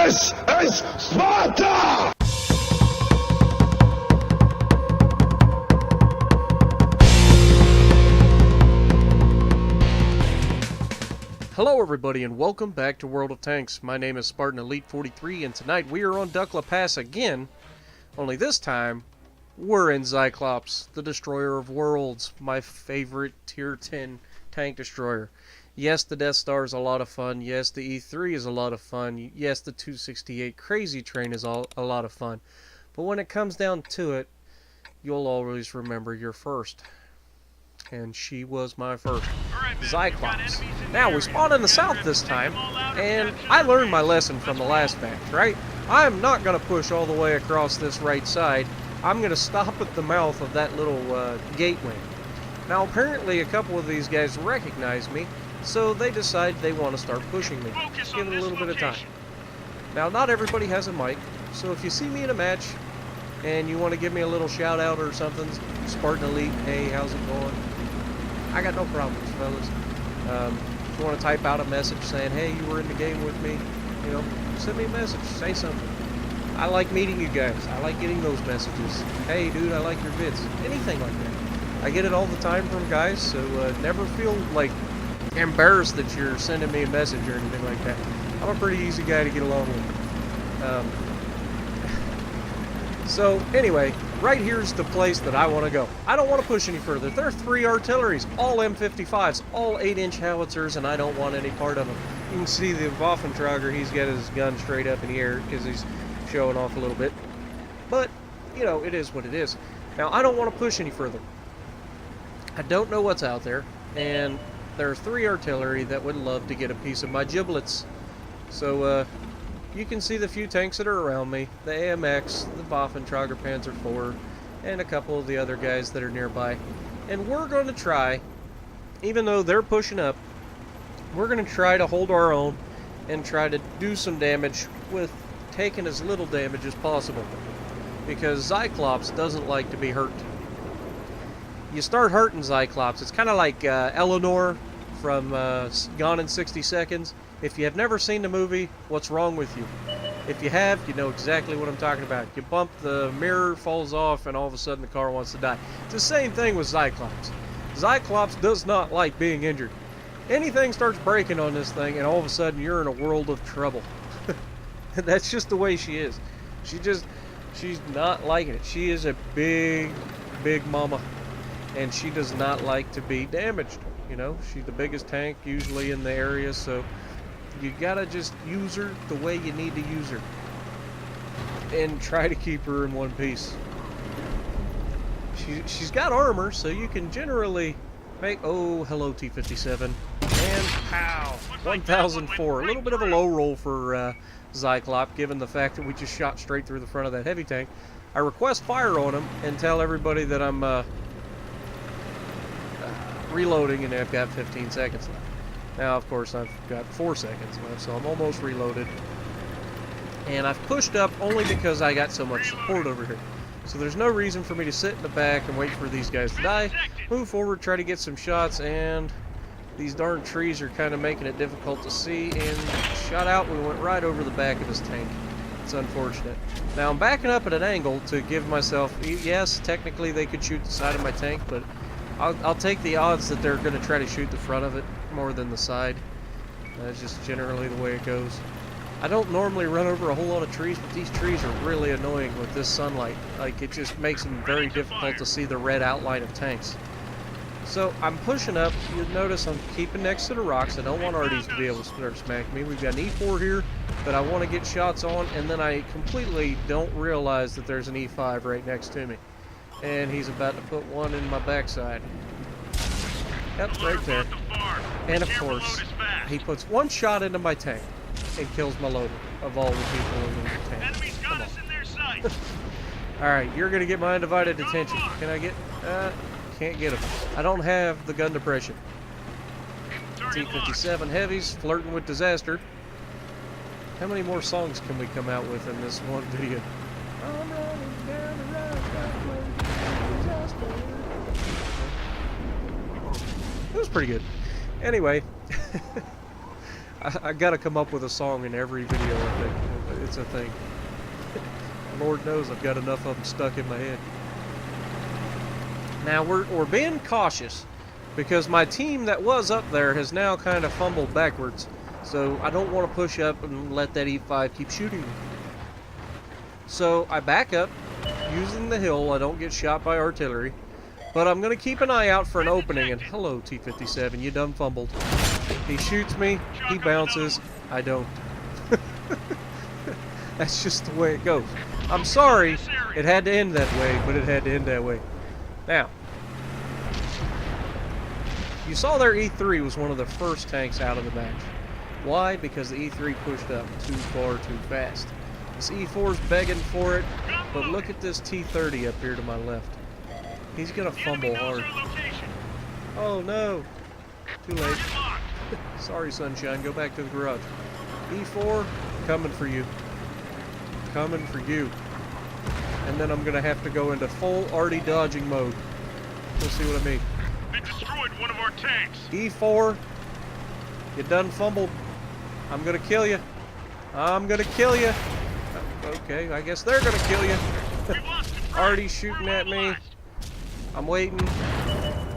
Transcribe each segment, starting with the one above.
This is Sparta! Hello everybody and welcome back to World of Tanks. My name is Spartan Elite 43 and tonight we are on Duckla Pass again, only this time we're in Zyclops, the Destroyer of Worlds, my favorite tier 10 tank destroyer. Yes, the Death Star is a lot of fun, yes the E3 is a lot of fun, yes the 268 Crazy Train is a lot of fun, but when it comes down to it, you'll always remember your first. And she was my first. Zyclops. Now, we spawned in the south this time, and I learned my lesson from the last match, right? I'm not going to push all the way across this right side. I'm going to stop at the mouth of that little gateway. Now, apparently, a couple of these guys recognize me, so they decide they want to start pushing me. Just give it a little bit of time. Now, not everybody has a mic, so if you see me in a match, and you want to give me a little shout out or something, Spartan Elite, hey, how's it going? I got no problems, fellas. If you want to type out a message saying, hey, you were in the game with me, you know, send me a message, say something. I like meeting you guys. I like getting those messages. Hey, dude, I like your vids. Anything like that. I get it all the time from guys, so never feel like embarrassed that you're sending me a message or anything like that. I'm a pretty easy guy to get along with. So, anyway, right here's the place that I want to go. I don't want to push any further. There are 3 artilleries, all M55s, all 8-inch howitzers, and I don't want any part of them. You can see the Waffentrager, he's got his gun straight up in the air because he's showing off a little bit. But, you know, it is what it is. Now, I don't want to push any further. I don't know what's out there, and there are 3 artillery that would love to get a piece of my giblets. So, you can see the few tanks that are around me, the AMX, the Waffentrager Panzer IV, and a couple of the other guys that are nearby. And we're going to try, even though they're pushing up, we're going to try to hold our own and try to do some damage with taking as little damage as possible. Because Zyclops doesn't like to be hurt. You start hurting Zyclops, it's kind of like Eleanor from Gone in 60 Seconds. If you have never seen the movie, what's wrong with you? If you have, you know exactly what I'm talking about. You bump, the mirror falls off, and all of a sudden the car wants to die. It's the same thing with Zyclops. Cyclops does not like being injured. Anything starts breaking on this thing, and all of a sudden you're in a world of trouble. That's just the way she is. She's not liking it. She is a big, big mama, and she does not like to be damaged. You know, she's the biggest tank usually in the area, so you gotta just use her the way you need to use her. And try to keep her in one piece. She's got armor, so you can generally make... Oh, hello T-57. And pow! 1004. A little bit of a low roll for Zyclops, given the fact that we just shot straight through the front of that heavy tank. I request fire on him and tell everybody that I'm reloading and I've got 15 seconds left. Now, of course, I've got 4 seconds left, so I'm almost reloaded. And I've pushed up only because I got so much support over here. So there's no reason for me to sit in the back and wait for these guys to die. Move forward, try to get some shots, and these darn trees are kind of making it difficult to see. And shot out, we went right over the back of his tank. It's unfortunate. Now, I'm backing up at an angle to give myself... Yes, technically they could shoot the side of my tank, but I'll take the odds that they're going to try to shoot the front of it more than the side. That's just generally the way it goes. I don't normally run over a whole lot of trees, but these trees are really annoying with this sunlight. Like, it just makes them very difficult to see the red outline of tanks. So, I'm pushing up. You'll notice I'm keeping next to the rocks. I don't want RDs to be able to start smacking me. We've got an E4 here that I want to get shots on, and then I completely don't realize that there's an E5 right next to me. And he's about to put one in my backside. Yep, right there. And of course, he puts one shot into my tank and kills my loader of all the people in the tank. Come on. Alright, you're going to get my undivided attention. Can I get... can't get him. I don't have the gun depression. T-57 heavies, flirting with disaster. How many more songs can we come out with in this one video? I'm running down the road. It was pretty good. Anyway, I gotta come up with a song in every video, I think. It's a thing. Lord knows I've got enough of them stuck in my head. Now we're being cautious because my team that was up there has now kind of fumbled backwards. So I don't want to push up and let that E5 keep shooting me. So I back up using the hill. I don't get shot by artillery. But I'm going to keep an eye out for an opening. And hello, T-57, you done fumbled. He shoots me, he bounces, I don't. That's just the way it goes. I'm sorry it had to end that way, but it had to end that way. Now, you saw their E3 was one of the first tanks out of the match. Why? Because the E3 pushed up too far too fast. This E4's begging for it, but look at this T30 up here to my left. He's gonna fumble hard. Oh no! Too late. Sorry, sunshine. Go back to the garage. E4, coming for you. Coming for you. And then I'm gonna have to go into full arty dodging mode. You'll see what I mean. They destroyed one of our tanks. E4, you done fumbled. I'm gonna kill you. I'm gonna kill you. Okay, I guess they're gonna kill you. Already shooting at me. I'm waiting.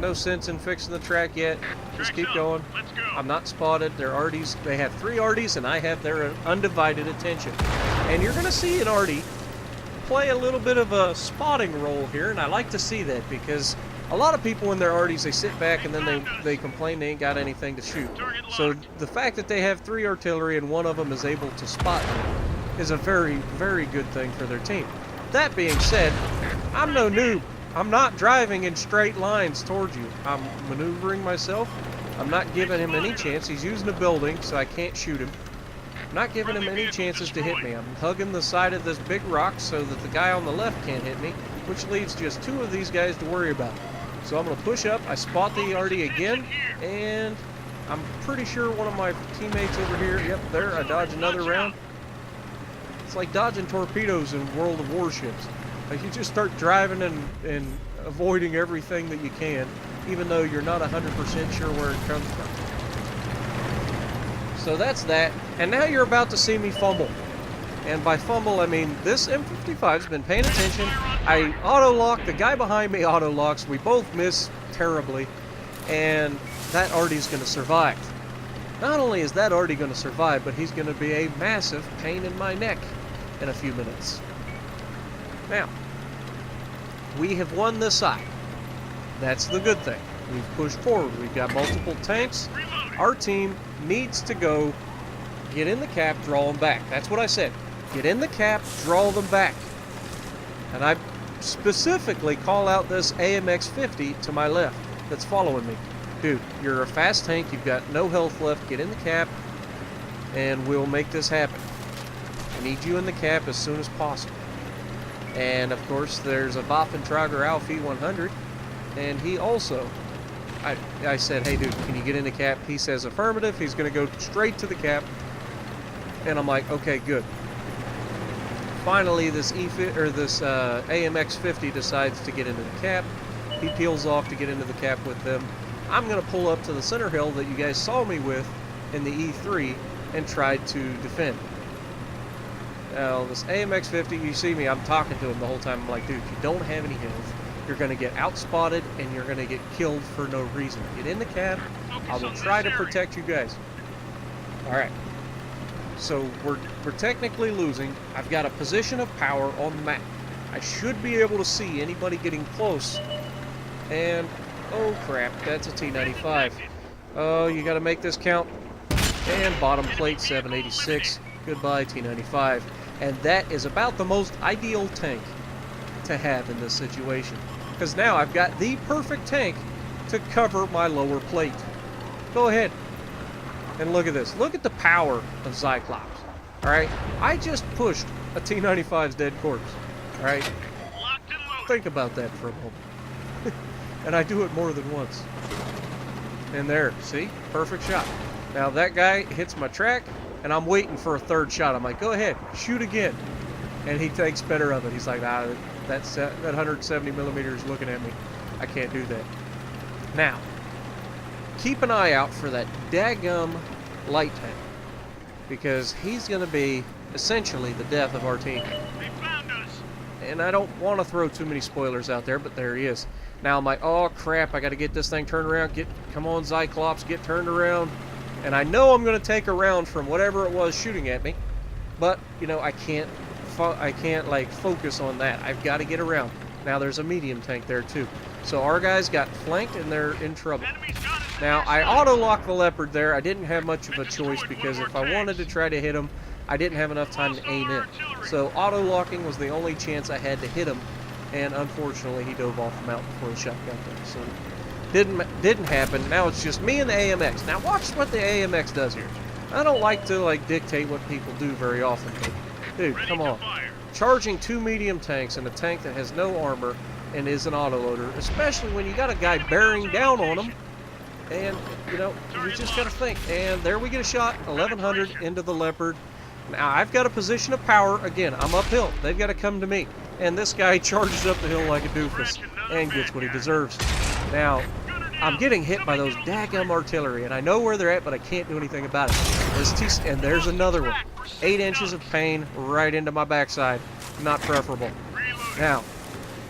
No sense in fixing the track yet. Just keep going. I'm not spotted. They're arties. They have 3 arties, and I have their undivided attention. And you're gonna see an arty play a little bit of a spotting role here, and I like to see that because a lot of people in their arties, they sit back and then they complain they ain't got anything to shoot. So the fact that they have 3 artillery and one of them is able to spot me is a very, very good thing for their team. That being said, I'm no noob. I'm not driving in straight lines towards you. I'm maneuvering myself. I'm not giving him any chance. He's using a building, so I can't shoot him. I'm not giving him any chances to hit me. I'm hugging the side of this big rock so that the guy on the left can't hit me, which leaves just 2 of these guys to worry about. So I'm going to push up. I spot the arty again, and I'm pretty sure one of my teammates over here, yep, there, I dodge another round. It's like dodging torpedoes in World of Warships. Like you just start driving and avoiding everything that you can, even though you're not 100% sure where it comes from. So that's that. And now you're about to see me fumble. And by fumble, I mean this M55's been paying attention. I auto-lock, the guy behind me auto-locks. We both miss terribly. And that arty's going to survive. Not only is that arty going to survive, but he's going to be a massive pain in my neck in a few minutes. Now, we have won this side. That's the good thing. We've pushed forward. We've got multiple tanks. Our team needs to go get in the cap, draw them back. That's what I said. Get in the cap, draw them back. And I specifically call out this AMX-50 to my left that's following me. Dude, you're a fast tank. You've got no health left. Get in the cap, and we'll make this happen. I need you in the cap as soon as possible. And of course, there's a Waffentrager Alfie 100, and he also, I said, hey dude, can you get in the cap? He says affirmative. He's going to go straight to the cap, and I'm like, okay, good. Finally, this AMX-50 decides to get into the cap. He peels off to get into the cap with them. I'm going to pull up to the center hill that you guys saw me with in the E3 and try to defend. Now, this AMX-50, you see me, I'm talking to him the whole time. I'm like, dude, you don't have any health. You're going to get outspotted, and you're going to get killed for no reason. Get in the cap. I will try to protect you guys. All right. So, we're technically losing. I've got a position of power on the map. I should be able to see anybody getting close. And, oh crap, that's a T-95. Oh, you got to make this count. And bottom plate 786. Goodbye, T-95. And that is about the most ideal tank to have in this situation. Because now I've got the perfect tank to cover my lower plate. Go ahead and look at this. Look at the power of Zyclops. Alright? I just pushed a T-95's dead corpse. Alright? Think about that for a moment. And I do it more than once. And there, see? Perfect shot. Now that guy hits my track, and I'm waiting for a third shot. I'm like, go ahead, shoot again. And he takes better of it. He's like, that 170 millimeters looking at me. I can't do that. Now, keep an eye out for that daggum light tank. because he's going to be essentially the death of our team. They found us. And I don't want to throw too many spoilers out there, but there he is. Now I'm like, oh crap, I got to get this thing turned around. Come on, Zyclops, get turned around. And I know I'm going to take a round from whatever it was shooting at me, but you know, I can't like focus on that. I've got to get around. Now there's a medium tank there too. So our guys got flanked and they're in trouble. Now I auto-locked the Leopard there. I didn't have much of a choice because if I wanted to try to hit him, I didn't have enough time to aim in. So auto-locking was the only chance I had to hit him, and unfortunately he dove off the mountain before the shot got there. So didn't happen. Now it's just me and the AMX. Now watch what the AMX does here. I don't like to like dictate what people do very often, but dude, come on. Charging 2 medium tanks and a tank that has no armor and is an autoloader, especially when you got a guy bearing down on him, and you know, you just gotta think. And there we get a shot, 1100 into the Leopard. Now I've got a position of power. Again, I'm uphill. They've got to come to me, and this guy charges up the hill like a doofus and gets what he deserves. Now I'm getting hit by those daggum artillery, and I know where they're at, but I can't do anything about it. And there's another one. 8 inches of pain right into my backside. Not preferable. Now,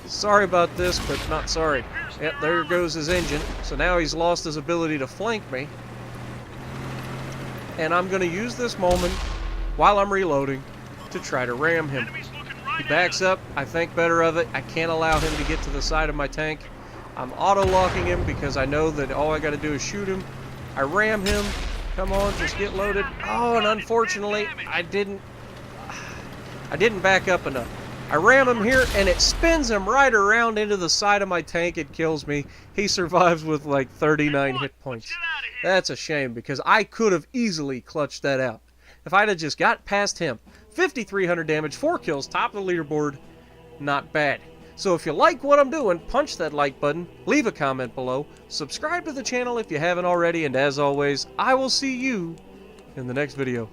sorry about this, but not sorry. Yep, there goes his engine. So now he's lost his ability to flank me. And I'm going to use this moment while I'm reloading to try to ram him. He backs up. I think better of it. I can't allow him to get to the side of my tank. I'm auto-locking him because I know that all I got to do is shoot him. I ram him. Come on, just get loaded. Oh, and unfortunately, I didn't back up enough. I ram him here, and it spins him right around into the side of my tank. It kills me. He survives with like 39 hit points. That's a shame because I could have easily clutched that out. If I'd have just got past him. 5,300 damage, 4 kills, top of the leaderboard. Not bad. So if you like what I'm doing, punch that like button, leave a comment below, subscribe to the channel if you haven't already, and as always, I will see you in the next video.